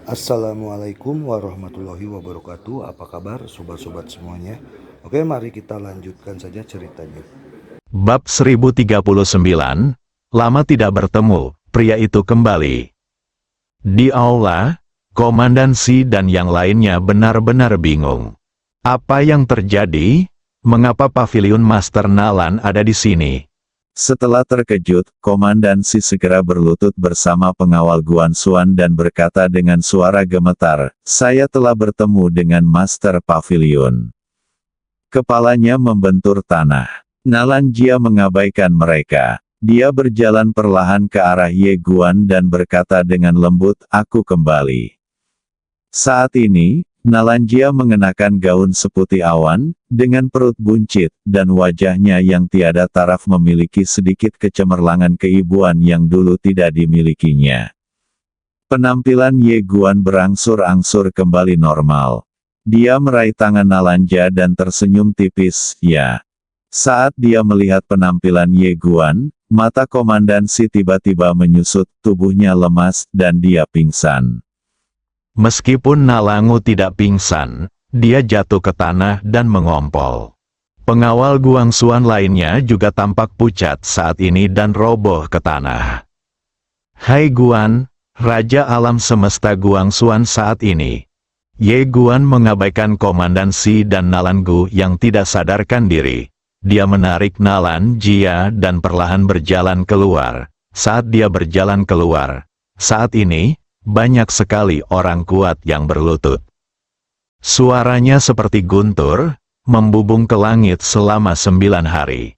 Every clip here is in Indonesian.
Assalamualaikum warahmatullahi wabarakatuh. Apa kabar sobat-sobat semuanya? Oke, mari kita lanjutkan saja ceritanya. Bab 1039, lama tidak bertemu, pria itu kembali. Di aula, Komandan Si dan yang lainnya benar-benar bingung. Apa yang terjadi? Mengapa Paviliun Master Nalan ada di sini? Setelah terkejut, Komandan Si segera berlutut bersama pengawal Guan Xuan dan berkata dengan suara gemetar, "Saya telah bertemu dengan Master Paviliun." Kepalanya membentur tanah. Nalan Jia mengabaikan mereka. Dia berjalan perlahan ke arah Ye Guan dan berkata dengan lembut, "Aku kembali." Saat ini, Nalan Jia mengenakan gaun seputih awan, dengan perut buncit, dan wajahnya yang tiada taraf memiliki sedikit kecemerlangan keibuan yang dulu tidak dimilikinya. Penampilan Ye Guan berangsur-angsur kembali normal. Dia meraih tangan Nalan Jia dan tersenyum tipis, "Ya." Saat dia melihat penampilan Ye Guan, mata Komandan Si tiba-tiba menyusut, tubuhnya lemas, dan dia pingsan. Meskipun Nalangu tidak pingsan, dia jatuh ke tanah dan mengompol. Pengawal Guang Xuan lainnya juga tampak pucat saat ini dan roboh ke tanah. "Hai Guan, Raja Alam Semesta Guang Xuan saat ini." Ye Guan mengabaikan Komandan Si dan Nalan Gu yang tidak sadarkan diri. Dia menarik Nalan Jia dan perlahan berjalan keluar. Saat dia berjalan keluar, saat ini, banyak sekali orang kuat yang berlutut. Suaranya seperti guntur, membubung ke langit selama 9 hari.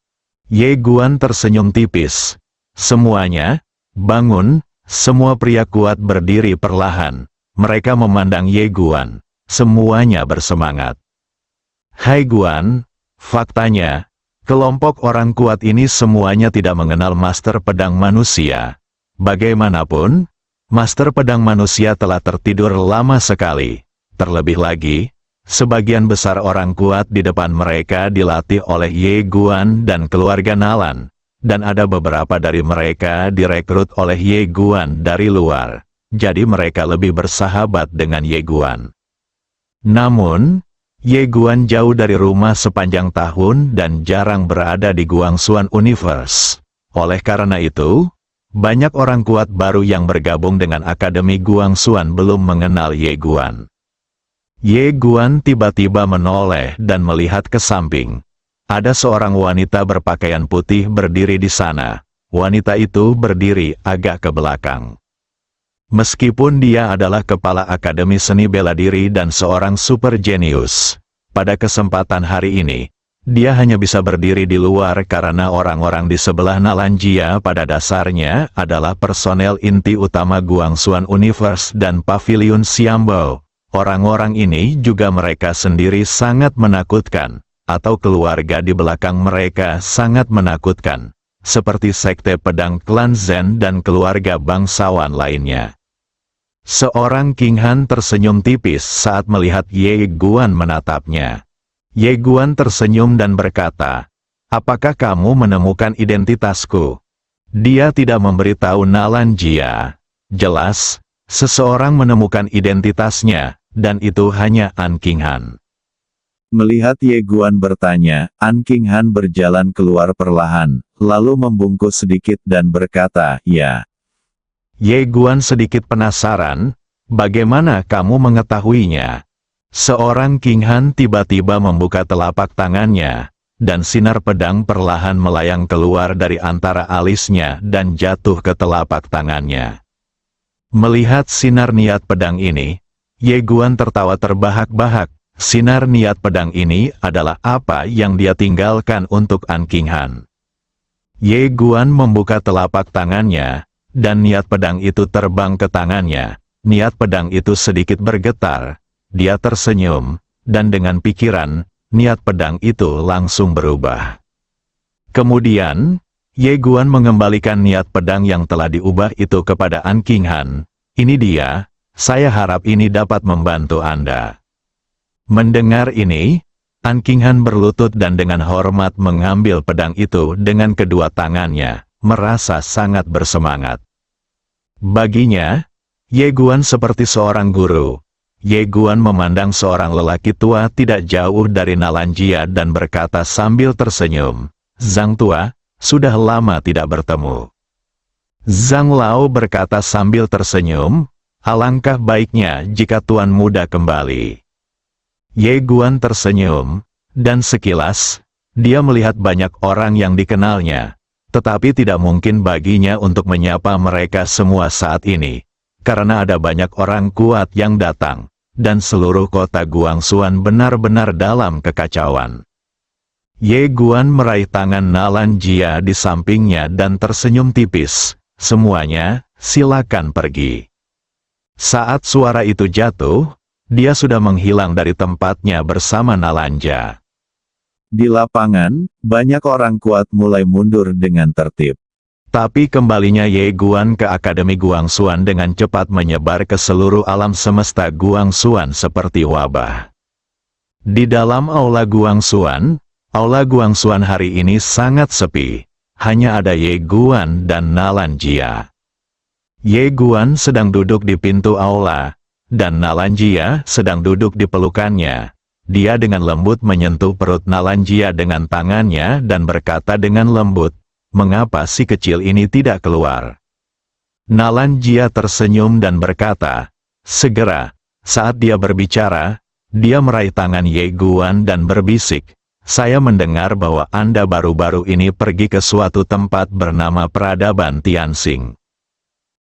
Ye Guan tersenyum tipis. "Semuanya, bangun." Semua pria kuat berdiri perlahan. Mereka memandang Ye Guan. Semuanya bersemangat. "Hai Guan, faktanya, kelompok orang kuat ini semuanya tidak mengenal Master Pedang Manusia. Bagaimanapun, Master Pedang Manusia telah tertidur lama sekali. Terlebih lagi, sebagian besar orang kuat di depan mereka dilatih oleh Ye Guan dan keluarga Nalan, dan ada beberapa dari mereka direkrut oleh Ye Guan dari luar, jadi mereka lebih bersahabat dengan Ye Guan. Namun, Ye Guan jauh dari rumah sepanjang tahun dan jarang berada di Guang Xuan Universe. Oleh karena itu, banyak orang kuat baru yang bergabung dengan Akademi Guang Xuan belum mengenal Ye Guan. Ye Guan tiba-tiba menoleh dan melihat ke samping. Ada seorang wanita berpakaian putih berdiri di sana. Wanita itu berdiri agak ke belakang. Meskipun dia adalah kepala Akademi Seni Bela Diri dan seorang super jenius, pada kesempatan hari ini, dia hanya bisa berdiri di luar karena orang-orang di sebelah Nalan Jia pada dasarnya adalah personel inti utama Guang Xuan Universe dan Paviliun Xiambao. Orang-orang ini juga mereka sendiri sangat menakutkan, atau keluarga di belakang mereka sangat menakutkan, seperti Sekte Pedang Klan Zen dan keluarga bangsawan lainnya. Seorang King Han tersenyum tipis saat melihat Ye Guan menatapnya. Ye Guan tersenyum dan berkata, "Apakah kamu menemukan identitasku?" Dia tidak memberitahu Nalan Jia. Jelas, seseorang menemukan identitasnya, dan itu hanya An King Han. Melihat Ye Guan bertanya, An King Han berjalan keluar perlahan, lalu membungkuk sedikit dan berkata, "Ya." Ye Guan sedikit penasaran, "Bagaimana kamu mengetahuinya?" Seorang King Han tiba-tiba membuka telapak tangannya, dan sinar pedang perlahan melayang keluar dari antara alisnya dan jatuh ke telapak tangannya. Melihat sinar niat pedang ini, Ye Guan tertawa terbahak-bahak. Sinar niat pedang ini adalah apa yang dia tinggalkan untuk An King Han. Ye Guan membuka telapak tangannya, dan niat pedang itu terbang ke tangannya. Niat pedang itu sedikit bergetar. Dia tersenyum, dan dengan pikiran, niat pedang itu langsung berubah. Kemudian, Ye Guan mengembalikan niat pedang yang telah diubah itu kepada An King Han. "Ini dia, saya harap ini dapat membantu Anda." Mendengar ini, An King Han berlutut dan dengan hormat mengambil pedang itu dengan kedua tangannya, merasa sangat bersemangat. Baginya, Ye Guan seperti seorang guru. Ye Guan memandang seorang lelaki tua tidak jauh dari Nalanjia dan berkata sambil tersenyum, "Zhang tua, sudah lama tidak bertemu." Zhang Lao berkata sambil tersenyum, "Alangkah baiknya jika Tuan muda kembali." Ye Guan tersenyum, dan sekilas, dia melihat banyak orang yang dikenalnya, tetapi tidak mungkin baginya untuk menyapa mereka semua saat ini, karena ada banyak orang kuat yang datang, dan seluruh kota Guangxuan benar-benar dalam kekacauan. Ye Guan meraih tangan Nalanjia di sampingnya dan tersenyum tipis, "Semuanya, silakan pergi." Saat suara itu jatuh, dia sudah menghilang dari tempatnya bersama Nalanja. Di lapangan, banyak orang kuat mulai mundur dengan tertib. Tapi kembalinya Ye Guan ke Akademi Guangxuan dengan cepat menyebar ke seluruh alam semesta Guangxuan seperti wabah. Di dalam aula Guangxuan hari ini sangat sepi. Hanya ada Ye Guan dan Nalanjia. Ye Guan sedang duduk di pintu aula, dan Nalanjia sedang duduk di pelukannya. Dia dengan lembut menyentuh perut Nalanjia dengan tangannya dan berkata dengan lembut, "Mengapa si kecil ini tidak keluar?" Nalanjia tersenyum dan berkata, "Segera." Saat dia berbicara, dia meraih tangan Ye Guan dan berbisik, "Saya mendengar bahwa Anda baru-baru ini pergi ke suatu tempat bernama Peradaban Tianxing."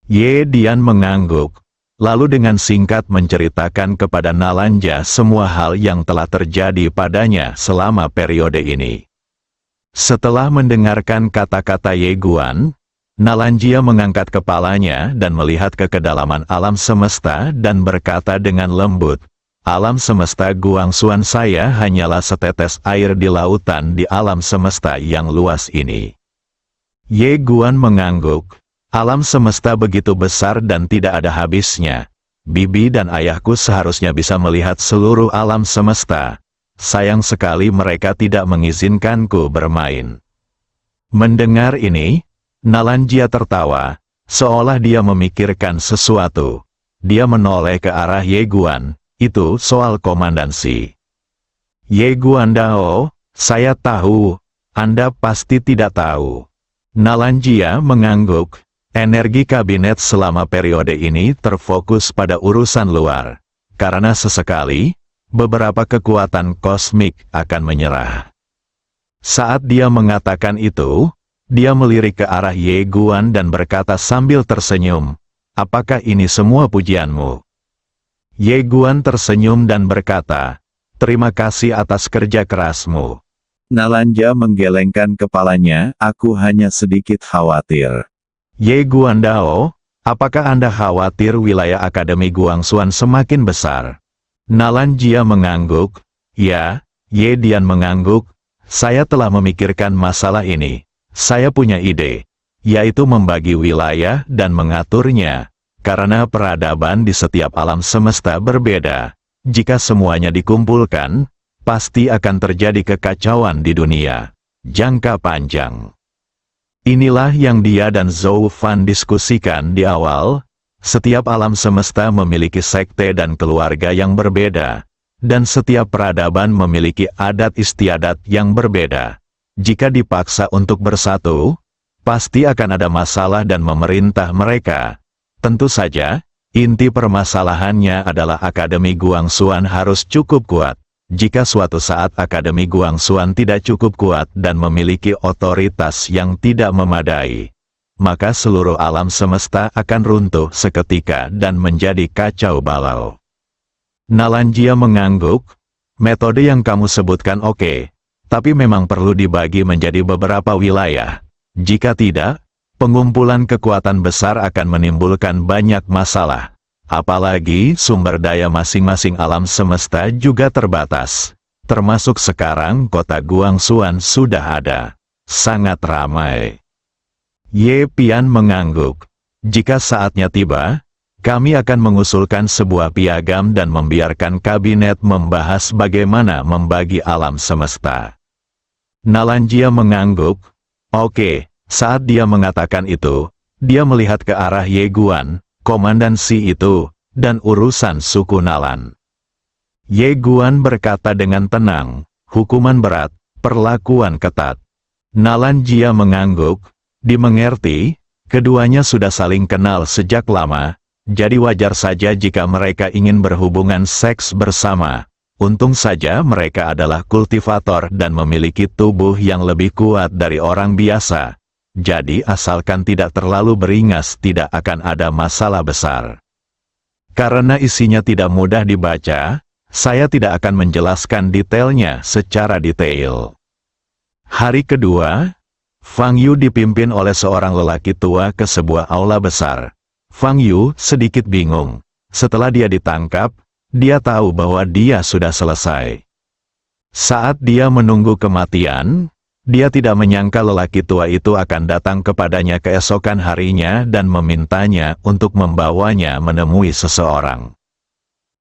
Ye Dian mengangguk, lalu dengan singkat menceritakan kepada Nalanja semua hal yang telah terjadi padanya selama periode ini. Setelah mendengarkan kata-kata Ye Guan, Nalanjia mengangkat kepalanya dan melihat ke kedalaman alam semesta dan berkata dengan lembut, "Alam semesta Guangxuan saya hanyalah setetes air di lautan di alam semesta yang luas ini." Ye Guan mengangguk, "Alam semesta begitu besar dan tidak ada habisnya. Bibi dan ayahku seharusnya bisa melihat seluruh alam semesta. Sayang sekali mereka tidak mengizinkanku bermain." Mendengar ini, Nalanjia tertawa, seolah dia memikirkan sesuatu. Dia menoleh ke arah Ye Guan, "Itu soal komandansi." Ye Guan Dao, "Saya tahu, Anda pasti tidak tahu." Nalanjia mengangguk. Energi kabinet selama periode ini terfokus pada urusan luar, karena sesekali, beberapa kekuatan kosmik akan menyerah. Saat dia mengatakan itu, dia melirik ke arah Ye Guan dan berkata sambil tersenyum, "Apakah ini semua pujianmu?" Ye Guan tersenyum dan berkata, "Terima kasih atas kerja kerasmu." Nalanja menggelengkan kepalanya, "Aku hanya sedikit khawatir." Ye Guan Dao, apakah Anda khawatir wilayah Akademi Guangxuan semakin besar? Nalanjia mengangguk. Ya, Ye Dian mengangguk. "Saya telah memikirkan masalah ini. Saya punya ide, yaitu membagi wilayah dan mengaturnya. Karena peradaban di setiap alam semesta berbeda. Jika semuanya dikumpulkan, pasti akan terjadi kekacauan di dunia jangka panjang." Inilah yang dia dan Zhou Fan diskusikan di awal. Setiap alam semesta memiliki sekte dan keluarga yang berbeda, dan setiap peradaban memiliki adat istiadat yang berbeda. Jika dipaksa untuk bersatu, pasti akan ada masalah dan memerintah mereka. Tentu saja, inti permasalahannya adalah Akademi Guangxuan harus cukup kuat. Jika suatu saat Akademi Guangxuan tidak cukup kuat dan memiliki otoritas yang tidak memadai, maka seluruh alam semesta akan runtuh seketika dan menjadi kacau balau. Nalanjia mengangguk, "Metode yang kamu sebutkan oke, tapi memang perlu dibagi menjadi beberapa wilayah. Jika tidak, pengumpulan kekuatan besar akan menimbulkan banyak masalah. Apalagi sumber daya masing-masing alam semesta juga terbatas. Termasuk sekarang kota Guangxuan sudah ada. Sangat ramai." Ye Pian mengangguk. "Jika saatnya tiba, kami akan mengusulkan sebuah piagam dan membiarkan kabinet membahas bagaimana membagi alam semesta." Nalanjia mengangguk. Oke. Saat dia mengatakan itu, dia melihat ke arah Ye Guan, komandansi itu, dan urusan suku Nalan. Ye Guan berkata dengan tenang, hukuman berat, perlakuan ketat. Nalan Jia mengangguk, dimengerti, keduanya sudah saling kenal sejak lama, jadi wajar saja jika mereka ingin berhubungan seks bersama. Untung saja mereka adalah kultivator dan memiliki tubuh yang lebih kuat dari orang biasa. Jadi asalkan tidak terlalu beringas tidak akan ada masalah besar. Karena isinya tidak mudah dibaca, saya tidak akan menjelaskan detailnya secara detail. Hari kedua, Fang Yu dipimpin oleh seorang lelaki tua ke sebuah aula besar. Fang Yu sedikit bingung. Setelah dia ditangkap, dia tahu bahwa dia sudah selesai. Saat dia menunggu kematian, dia tidak menyangka lelaki tua itu akan datang kepadanya keesokan harinya dan memintanya untuk membawanya menemui seseorang.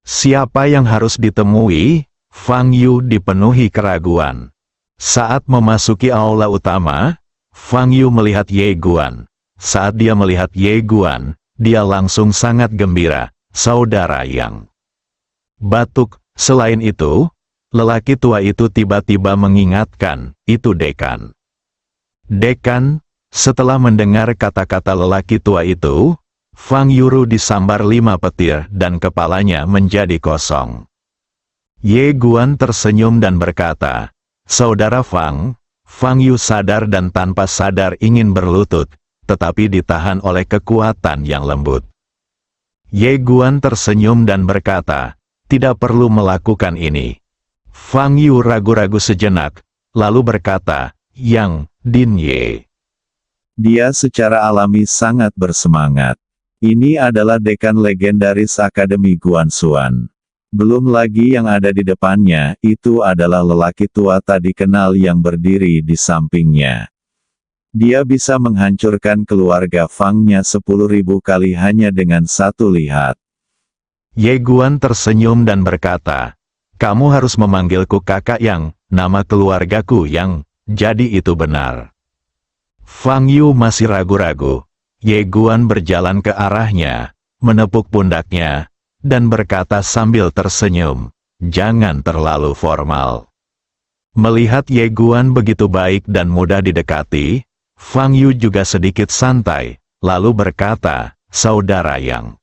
Siapa yang harus ditemui? Fang Yu dipenuhi keraguan. Saat memasuki aula utama, Fang Yu melihat Ye Guan. Saat dia melihat Ye Guan, dia langsung sangat gembira, saudara Yang. Batuk. Selain itu, lelaki tua itu tiba-tiba mengingatkan, itu dekan. Dekan, setelah mendengar kata-kata lelaki tua itu, Fang Yuru disambar 5 petir dan kepalanya menjadi kosong. Ye Guan tersenyum dan berkata, saudara Fang, Fang Yu sadar dan tanpa sadar ingin berlutut, tetapi ditahan oleh kekuatan yang lembut. Ye Guan tersenyum dan berkata, tidak perlu melakukan ini. Fang Yu ragu-ragu sejenak, lalu berkata, Yang, Din Ye. Dia secara alami sangat bersemangat. Ini adalah dekan legendaris Akademi Guansuan. Belum lagi yang ada di depannya, itu adalah lelaki tua tak dikenal yang berdiri di sampingnya. Dia bisa menghancurkan keluarga Fangnya 10.000 kali hanya dengan satu lihat. Ye Guan tersenyum dan berkata, kamu harus memanggilku kakak Yang, nama keluargaku Yang, jadi itu benar. Fang Yu masih ragu-ragu. Ye Guan berjalan ke arahnya, menepuk pundaknya, dan berkata sambil tersenyum, jangan terlalu formal. Melihat Ye Guan begitu baik dan mudah didekati, Fang Yu juga sedikit santai, lalu berkata, saudara Yang.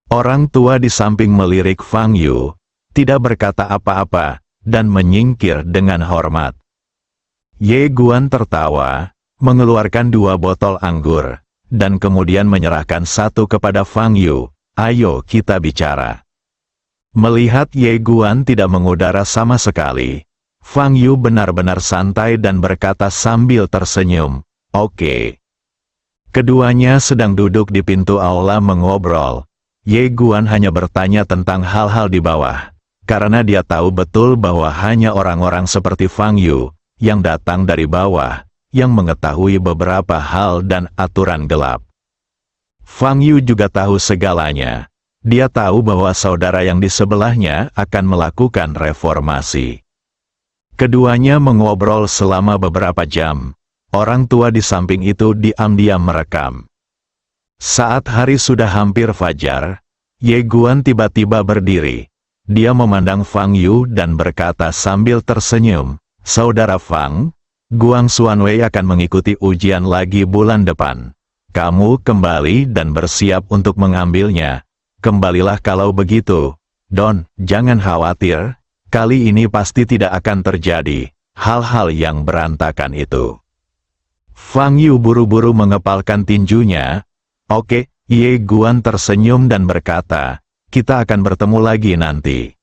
Orang tua di samping melirik Fang Yu, tidak berkata apa-apa, dan menyingkir dengan hormat. Ye Guan tertawa, mengeluarkan 2 botol anggur, dan kemudian menyerahkan 1 kepada Fang Yu, ayo kita bicara. Melihat Ye Guan tidak mengudara sama sekali, Fang Yu benar-benar santai dan berkata sambil tersenyum, oke. Keduanya sedang duduk di pintu aula mengobrol. Ye Guan hanya bertanya tentang hal-hal di bawah, karena dia tahu betul bahwa hanya orang-orang seperti Fang Yu, yang datang dari bawah, yang mengetahui beberapa hal dan aturan gelap. Fang Yu juga tahu segalanya. Dia tahu bahwa saudara yang di sebelahnya akan melakukan reformasi. Keduanya mengobrol selama beberapa jam. Orang tua di samping itu diam-diam merekam. Saat hari sudah hampir fajar, Ye Guan tiba-tiba berdiri. Dia memandang Fang Yu dan berkata sambil tersenyum, saudara Fang, Guang Xuanwei akan mengikuti ujian lagi bulan depan. Kamu kembali dan bersiap untuk mengambilnya. Kembalilah kalau begitu. Don, jangan khawatir, kali ini pasti tidak akan terjadi hal-hal yang berantakan itu. Fang Yu buru-buru mengepalkan tinjunya. Oke, Ye Guan tersenyum dan berkata, kita akan bertemu lagi nanti.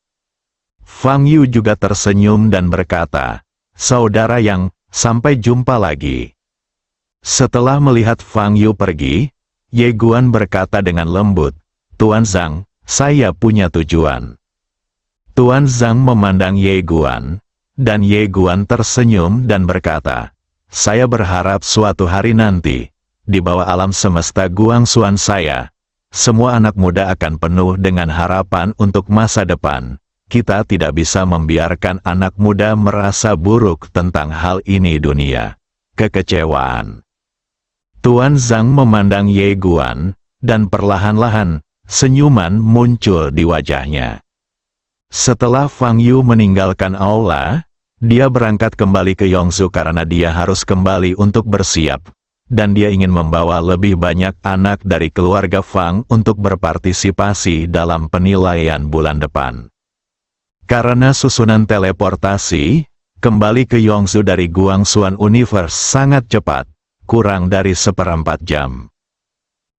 Fang Yu juga tersenyum dan berkata, saudara Yang, sampai jumpa lagi. Setelah melihat Fang Yu pergi, Ye Guan berkata dengan lembut, Tuan Zhang, saya punya tujuan. Tuan Zhang memandang Ye Guan, dan Ye Guan tersenyum dan berkata, saya berharap suatu hari nanti, di bawah alam semesta Guangxuan saya, semua anak muda akan penuh dengan harapan untuk masa depan. Kita tidak bisa membiarkan anak muda merasa buruk tentang hal ini dunia. Kekecewaan. Tuan Zhang memandang Ye Guan, dan perlahan-lahan, senyuman muncul di wajahnya. Setelah Fang Yu meninggalkan aula, dia berangkat kembali ke Yongzhou karena dia harus kembali untuk bersiap, dan dia ingin membawa lebih banyak anak dari keluarga Fang untuk berpartisipasi dalam penilaian bulan depan. Karena susunan teleportasi, kembali ke Yongzhou dari Guangxuan Universe sangat cepat, kurang dari 1/4 jam.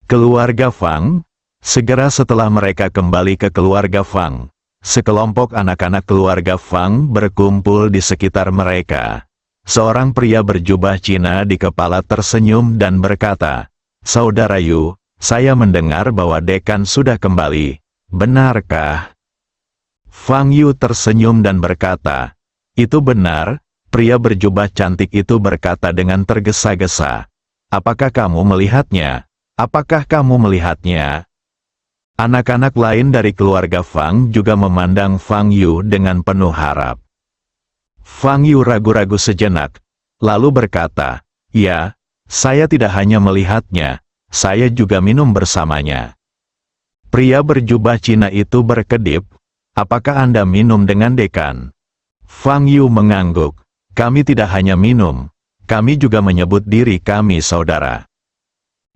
Keluarga Fang, segera setelah mereka kembali ke keluarga Fang, sekelompok anak-anak keluarga Fang berkumpul di sekitar mereka. Seorang pria berjubah Cina di kepala tersenyum dan berkata, "Saudara Yu, saya mendengar bahwa dekan sudah kembali. Benarkah?" Fang Yu tersenyum dan berkata, "Itu benar." Pria berjubah cantik itu berkata dengan tergesa-gesa, "Apakah kamu melihatnya? Apakah kamu melihatnya?" Anak-anak lain dari keluarga Fang juga memandang Fang Yu dengan penuh harap. Fang Yu ragu-ragu sejenak, lalu berkata, "Ya, saya tidak hanya melihatnya, saya juga minum bersamanya." Pria berjubah Cina itu berkedip, "Apakah Anda minum dengan dekan?" Fang Yu mengangguk, "Kami tidak hanya minum, kami juga menyebut diri kami saudara."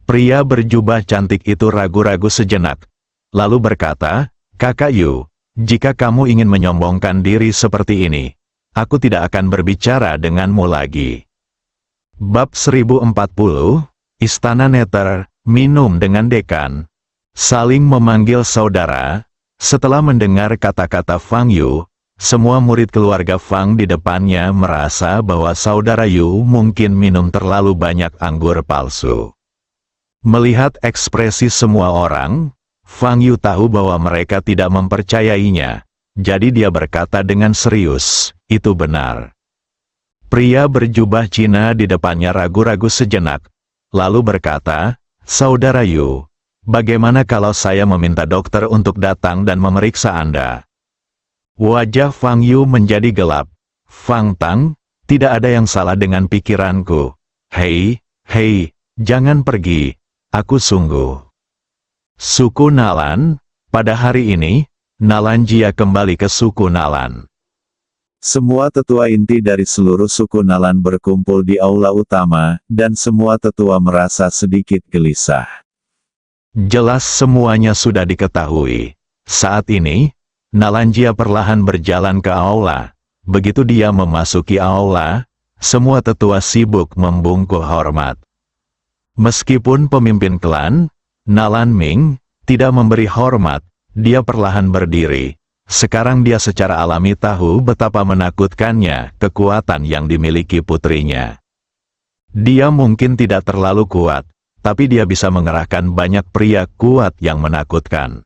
Pria berjubah cantik itu ragu-ragu sejenak, lalu berkata, "Kakak Yu, jika kamu ingin menyombongkan diri seperti ini, aku tidak akan berbicara denganmu lagi." Bab 1040, Istana Nether, minum dengan dekan. Saling memanggil saudara. Setelah mendengar kata-kata Fang Yu, semua murid keluarga Fang di depannya merasa bahwa saudara Yu mungkin minum terlalu banyak anggur palsu. Melihat ekspresi semua orang, Fang Yu tahu bahwa mereka tidak mempercayainya, jadi dia berkata dengan serius, "Itu benar." Pria berjubah Cina di depannya ragu-ragu sejenak, lalu berkata, "Saudara Yu, bagaimana kalau saya meminta dokter untuk datang dan memeriksa Anda?" Wajah Fang Yu menjadi gelap. "Fang Tang, tidak ada yang salah dengan pikiranku. Hei, jangan pergi, aku sungguh." Suku Nalan, pada hari ini, Nalan Jia kembali ke suku Nalan. Semua tetua inti dari seluruh suku Nalan berkumpul di aula utama, dan semua tetua merasa sedikit gelisah. Jelas semuanya sudah diketahui. Saat ini, Nalanjia perlahan berjalan ke aula. Begitu dia memasuki aula, semua tetua sibuk membungkuk hormat. Meskipun pemimpin klan, Nalan Ming, tidak memberi hormat, dia perlahan berdiri. Sekarang dia secara alami tahu betapa menakutkannya kekuatan yang dimiliki putrinya. Dia mungkin tidak terlalu kuat, tapi dia bisa mengerahkan banyak pria kuat yang menakutkan.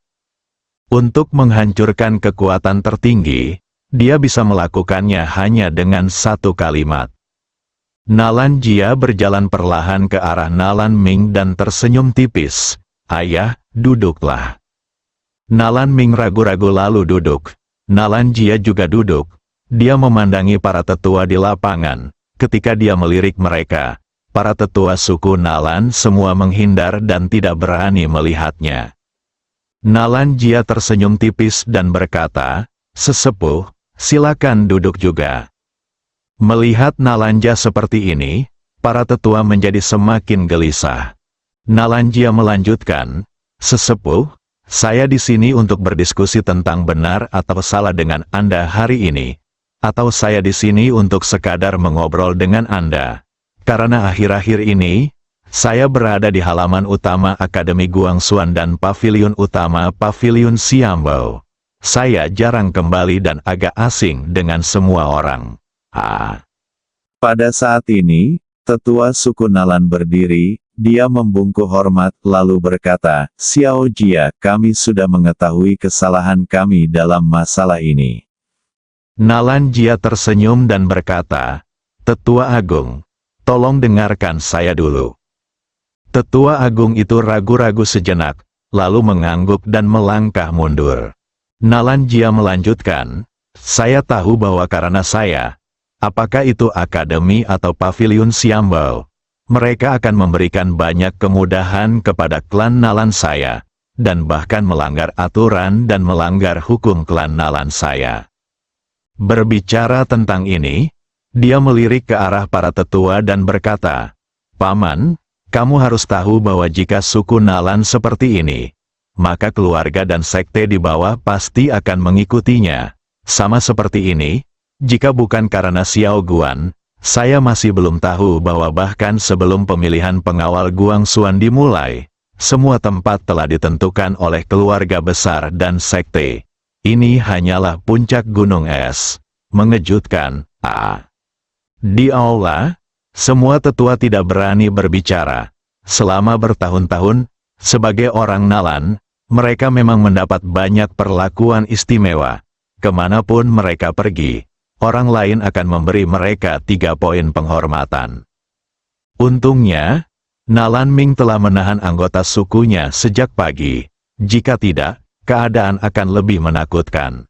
Untuk menghancurkan kekuatan tertinggi, dia bisa melakukannya hanya dengan satu kalimat. Nalan Jia berjalan perlahan ke arah Nalan Ming dan tersenyum tipis. "Ayah, duduklah." Nalan Ming ragu-ragu lalu duduk. Nalan Jia juga duduk. Dia memandangi para tetua di lapangan. Ketika dia melirik mereka, para tetua suku Nalan semua menghindar dan tidak berani melihatnya. Nalan Jia tersenyum tipis dan berkata, "Sesepuh, silakan duduk juga." Melihat Nalan Jia seperti ini, para tetua menjadi semakin gelisah. Nalan Jia melanjutkan, "Sesepuh, saya di sini untuk berdiskusi tentang benar atau salah dengan Anda hari ini. Atau saya di sini untuk sekadar mengobrol dengan Anda. Karena akhir-akhir ini, saya berada di halaman utama Akademi Guangxuan dan pavilion utama Pavilion Xiambao. Saya jarang kembali dan agak asing dengan semua orang." Pada saat ini, tetua suku Nalan berdiri, dia membungkuk hormat, lalu berkata, "Xiao Jia, kami sudah mengetahui kesalahan kami dalam masalah ini." Nalan Jia tersenyum dan berkata, "Tetua Agung, tolong dengarkan saya dulu." Tetua Agung itu ragu-ragu sejenak, lalu mengangguk dan melangkah mundur. Nalan Jia melanjutkan, "Saya tahu bahwa karena saya, apakah itu akademi atau pavilion Xiambao, mereka akan memberikan banyak kemudahan kepada klan Nalan saya, dan bahkan melanggar aturan dan melanggar hukum klan Nalan saya. Berbicara tentang ini, dia melirik ke arah para tetua dan berkata, "Paman, kamu harus tahu bahwa jika suku Nalan seperti ini, maka keluarga dan sekte di bawah pasti akan mengikutinya. Sama seperti ini, jika bukan karena Xiao Guan, saya masih belum tahu bahwa bahkan sebelum pemilihan pengawal Guangxuan dimulai, semua tempat telah ditentukan oleh keluarga besar dan sekte. Ini hanyalah puncak gunung es. Mengejutkan, Di aula, semua tetua tidak berani berbicara. Selama bertahun-tahun, sebagai orang Nalan, mereka memang mendapat banyak perlakuan istimewa. Kemanapun mereka pergi, orang lain akan memberi mereka 3 poin penghormatan. Untungnya, Nalan Ming telah menahan anggota sukunya sejak pagi. Jika tidak, keadaan akan lebih menakutkan.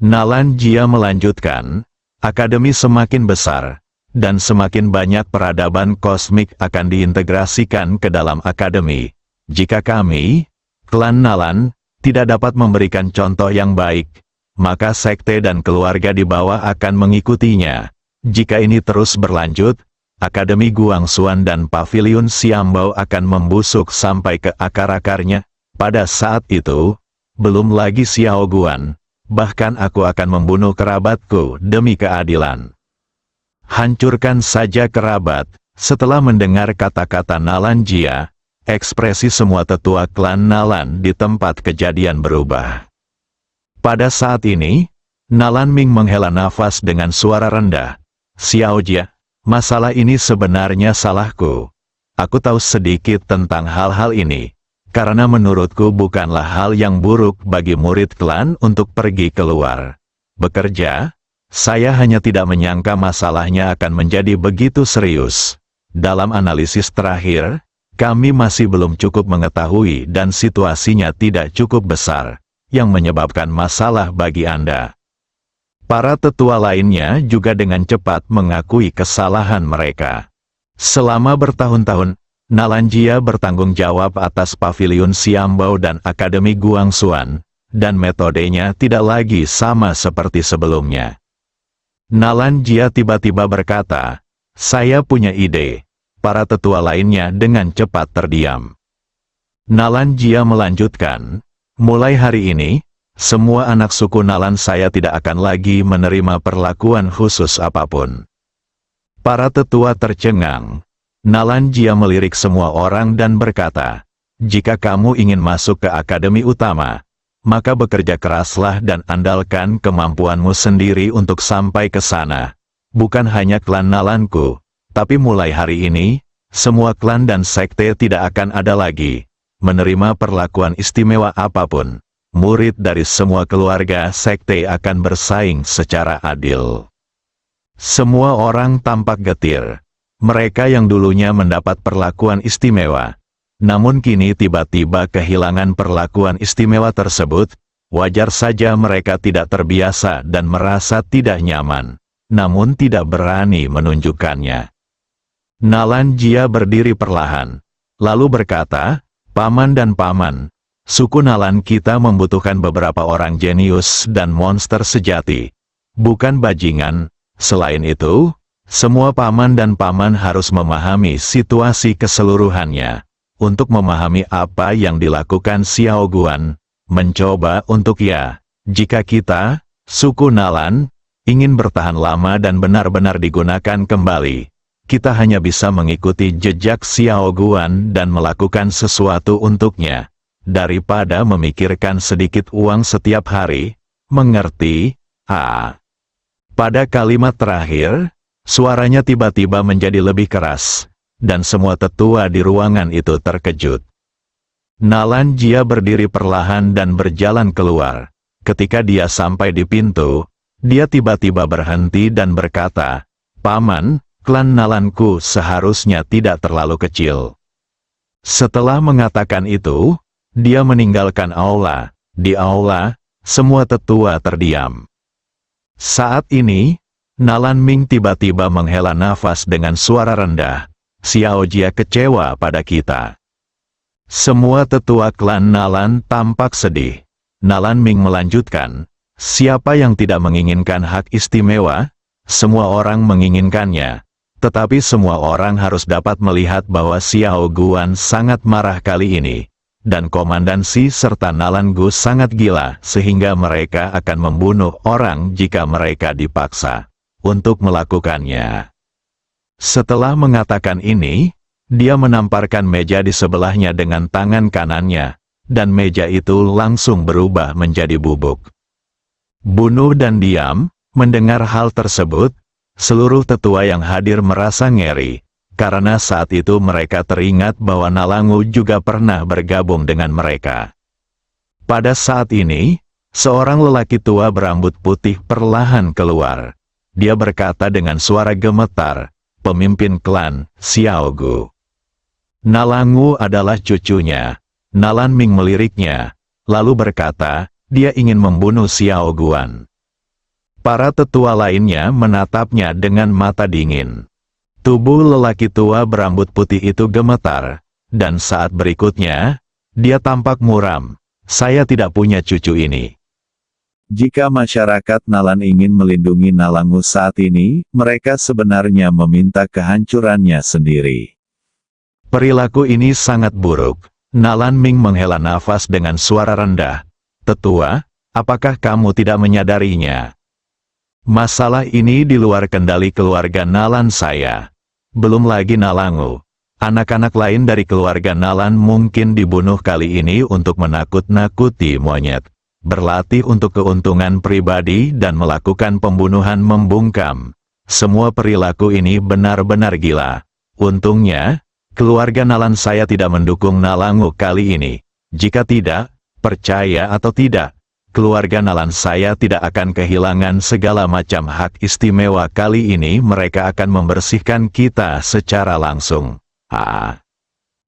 Nalan Jia melanjutkan, akademi semakin besar, dan semakin banyak peradaban kosmik akan diintegrasikan ke dalam akademi. Jika kami, klan Nalan, tidak dapat memberikan contoh yang baik, maka sekte dan keluarga di bawah akan mengikutinya. Jika ini terus berlanjut, Akademi Guangxuan dan Paviliun Xiambao akan membusuk sampai ke akar-akarnya. Pada saat itu, belum lagi Xiao Guan, bahkan aku akan membunuh kerabatku demi keadilan. Hancurkan saja kerabat. Setelah mendengar kata-kata Nalan Jia, ekspresi semua tetua klan Nalan di tempat kejadian berubah. Pada saat ini, Nalan Ming menghela nafas dengan suara rendah. "Xiao Jia, masalah ini sebenarnya salahku. Aku tahu sedikit tentang hal-hal ini, karena menurutku bukanlah hal yang buruk bagi murid klan untuk pergi keluar bekerja. Saya hanya tidak menyangka masalahnya akan menjadi begitu serius. Dalam analisis terakhir, kami masih belum cukup mengetahui dan situasinya tidak cukup besar, yang menyebabkan masalah bagi Anda." Para tetua lainnya juga dengan cepat mengakui kesalahan mereka. Selama bertahun-tahun, Nalan Jia bertanggung jawab atas Paviliun Xiambao dan Akademi Guangxuan, dan metodenya tidak lagi sama seperti sebelumnya. Nalan Jia tiba-tiba berkata, "Saya punya ide." Para tetua lainnya dengan cepat terdiam. Nalan Jia melanjutkan, "Mulai hari ini, semua anak suku Nalan saya tidak akan lagi menerima perlakuan khusus apapun." Para tetua tercengang. Nalan Jia melirik semua orang dan berkata, "Jika kamu ingin masuk ke akademi utama, maka bekerja keraslah dan andalkan kemampuanmu sendiri untuk sampai ke sana. Bukan hanya klan Nalanku, tapi mulai hari ini, semua klan dan sekte tidak akan ada lagi menerima perlakuan istimewa apapun. Murid dari semua keluarga sekte akan bersaing secara adil." Semua orang tampak getir. Mereka yang dulunya mendapat perlakuan istimewa, namun kini tiba-tiba kehilangan perlakuan istimewa tersebut. Wajar saja mereka tidak terbiasa dan merasa tidak nyaman, namun tidak berani menunjukkannya. Nalan Jia berdiri perlahan, lalu berkata, "Paman dan paman, suku Nalan kita membutuhkan beberapa orang jenius dan monster sejati, bukan bajingan. Selain itu, semua paman dan paman harus memahami situasi keseluruhannya. Untuk memahami apa yang dilakukan Xiao Guan, mencoba untuk jika kita, suku Nalan, ingin bertahan lama dan benar-benar digunakan kembali, kita hanya bisa mengikuti jejak Xiao Guan dan melakukan sesuatu untuknya, daripada memikirkan sedikit uang setiap hari, mengerti?" Pada kalimat terakhir, suaranya tiba-tiba menjadi lebih keras, dan semua tetua di ruangan itu terkejut. Nalan Jia berdiri perlahan dan berjalan keluar. Ketika dia sampai di pintu, dia tiba-tiba berhenti dan berkata, "Paman, klan Nalanku seharusnya tidak terlalu kecil." Setelah mengatakan itu, dia meninggalkan aula. Di aula, semua tetua terdiam. Saat ini, Nalan Ming tiba-tiba menghela nafas dengan suara rendah. Xiao Jia kecewa pada kita. Semua tetua klan Nalan tampak sedih. Nalan Ming melanjutkan, siapa yang tidak menginginkan hak istimewa? Semua orang menginginkannya. Tetapi semua orang harus dapat melihat bahwa Xiao Guan sangat marah kali ini. Dan Komandan Si serta Nalan Gu sangat gila sehingga mereka akan membunuh orang jika mereka dipaksa untuk melakukannya. Setelah mengatakan ini, dia menamparkan meja di sebelahnya dengan tangan kanannya, dan meja itu langsung berubah menjadi bubuk. Bunuh dan diam, mendengar hal tersebut, seluruh tetua yang hadir merasa ngeri. Karena saat itu mereka teringat bahwa Nalangu juga pernah bergabung dengan mereka. Pada saat ini, seorang lelaki tua berambut putih perlahan keluar. Dia berkata dengan suara gemetar, pemimpin klan Xiao Gu. Nalangu adalah cucunya. Nalan Ming meliriknya, lalu berkata, dia ingin membunuh Xiao Guan. Para tetua lainnya menatapnya dengan mata dingin. Tubuh lelaki tua berambut putih itu gemetar, dan saat berikutnya, dia tampak muram. Saya tidak punya cucu ini. Jika masyarakat Nalan ingin melindungi Nalangu saat ini, mereka sebenarnya meminta kehancurannya sendiri. Perilaku ini sangat buruk. Nalan Ming menghela nafas dengan suara rendah. Tetua, apakah kamu tidak menyadarinya? Masalah ini di luar kendali keluarga Nalan saya. Belum lagi Nalangu. Anak-anak lain dari keluarga Nalan mungkin dibunuh kali ini untuk menakut-nakuti monyet. Berlatih untuk keuntungan pribadi dan melakukan pembunuhan membungkam. Semua perilaku ini benar-benar gila. Untungnya, keluarga Nalan saya tidak mendukung Nalangu kali ini. Jika tidak, percaya atau tidak, keluarga Nalan saya tidak akan kehilangan segala macam hak istimewa kali ini. Mereka akan membersihkan kita secara langsung.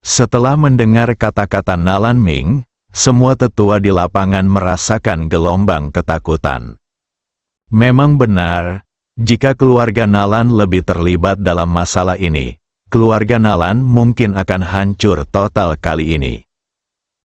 Setelah mendengar kata-kata Nalan Ming, semua tetua di lapangan merasakan gelombang ketakutan. Memang benar, jika keluarga Nalan lebih terlibat dalam masalah ini, keluarga Nalan mungkin akan hancur total kali ini.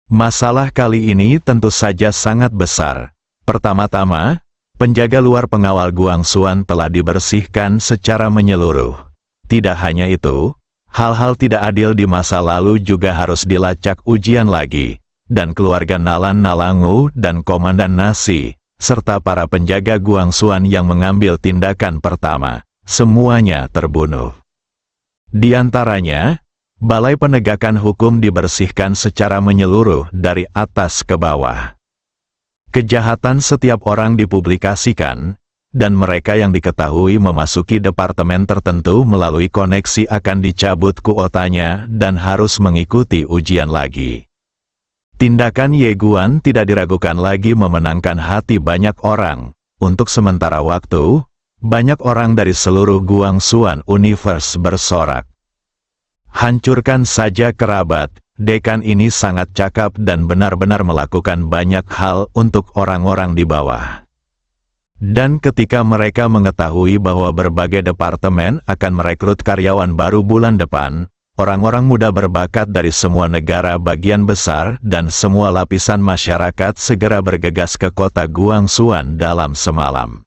Masalah kali ini tentu saja sangat besar. Pertama-tama, penjaga luar pengawal Guangxuan telah dibersihkan secara menyeluruh. Tidak hanya itu, hal-hal tidak adil di masa lalu juga harus dilacak ujian lagi, dan keluarga Nalan Nalangu dan Komandan Nasi, serta para penjaga Guangxuan yang mengambil tindakan pertama, semuanya terbunuh. Di antaranya, Balai Penegakan Hukum dibersihkan secara menyeluruh dari atas ke bawah. Kejahatan setiap orang dipublikasikan, dan mereka yang diketahui memasuki departemen tertentu melalui koneksi akan dicabut kuotanya dan harus mengikuti ujian lagi. Tindakan Ye Guan tidak diragukan lagi memenangkan hati banyak orang. Untuk sementara waktu, banyak orang dari seluruh Guangxuan Universe bersorak. Hancurkan saja kerabat, dekan ini sangat cakap dan benar-benar melakukan banyak hal untuk orang-orang di bawah. Dan ketika mereka mengetahui bahwa berbagai departemen akan merekrut karyawan baru bulan depan, orang-orang muda berbakat dari semua negara bagian besar dan semua lapisan masyarakat segera bergegas ke kota Guangxuan dalam semalam.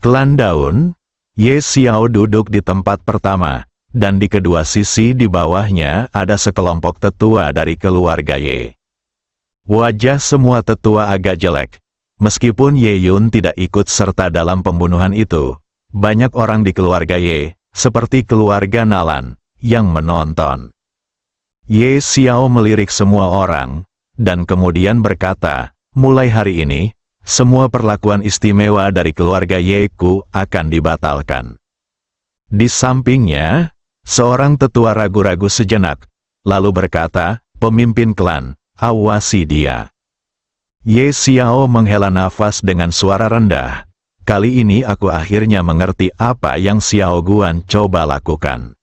Klan Daun, Ye Xiao duduk di tempat pertama, dan di kedua sisi di bawahnya ada sekelompok tetua dari keluarga Ye. Wajah semua tetua agak jelek. Meskipun Ye Yun tidak ikut serta dalam pembunuhan itu, banyak orang di keluarga Ye, seperti keluarga Nalan, yang menonton. Ye Xiao melirik semua orang, dan kemudian berkata, mulai hari ini, semua perlakuan istimewa dari keluarga Ye Ku akan dibatalkan. Di sampingnya, seorang tetua ragu-ragu sejenak, lalu berkata, pemimpin klan, awasi dia. Ye Xiao menghela nafas dengan suara rendah. Kali ini aku akhirnya mengerti apa yang Xiao Guan coba lakukan.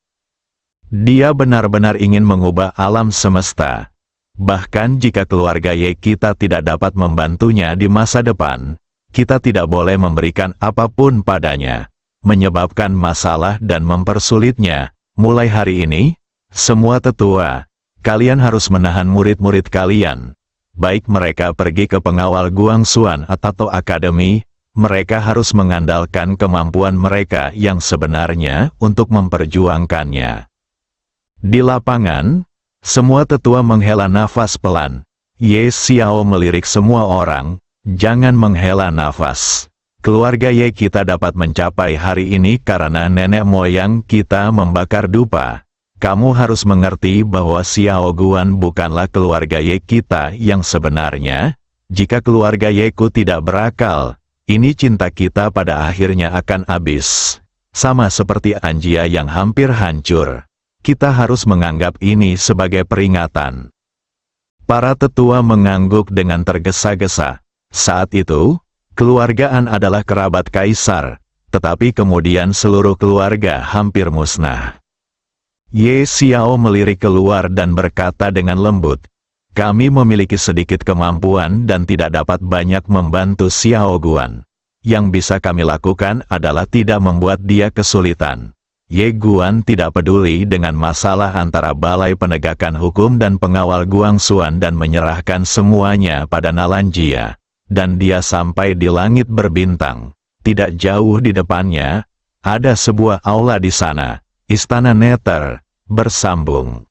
Dia benar-benar ingin mengubah alam semesta. Bahkan jika keluarga Ye kita tidak dapat membantunya di masa depan, kita tidak boleh memberikan apapun padanya, menyebabkan masalah dan mempersulitnya. Mulai hari ini, semua tetua, kalian harus menahan murid-murid kalian. Baik mereka pergi ke pengawal Guangxuan atau akademi, mereka harus mengandalkan kemampuan mereka yang sebenarnya untuk memperjuangkannya. Di lapangan, semua tetua menghela nafas pelan. Ye Xiao melirik semua orang, jangan menghela nafas. Keluarga Ye kita dapat mencapai hari ini karena nenek moyang kita membakar dupa. Kamu harus mengerti bahwa Xiao Guan bukanlah keluarga Ye kita yang sebenarnya. Jika keluarga Yeku tidak berakal, ini cinta kita pada akhirnya akan habis. Sama seperti Anjia yang hampir hancur. Kita harus menganggap ini sebagai peringatan. Para tetua mengangguk dengan tergesa-gesa. Saat itu, keluarga An adalah kerabat kaisar, tetapi kemudian seluruh keluarga hampir musnah. Ye Xiao melirik keluar dan berkata dengan lembut, kami memiliki sedikit kemampuan dan tidak dapat banyak membantu Xiao Guan. Yang bisa kami lakukan adalah tidak membuat dia kesulitan. Ye Guan tidak peduli dengan masalah antara Balai Penegakan Hukum dan pengawal Guangxuan dan menyerahkan semuanya pada Nalanjia. Dan dia sampai di langit berbintang. Tidak jauh di depannya, ada sebuah aula di sana, Istana Nether, bersambung.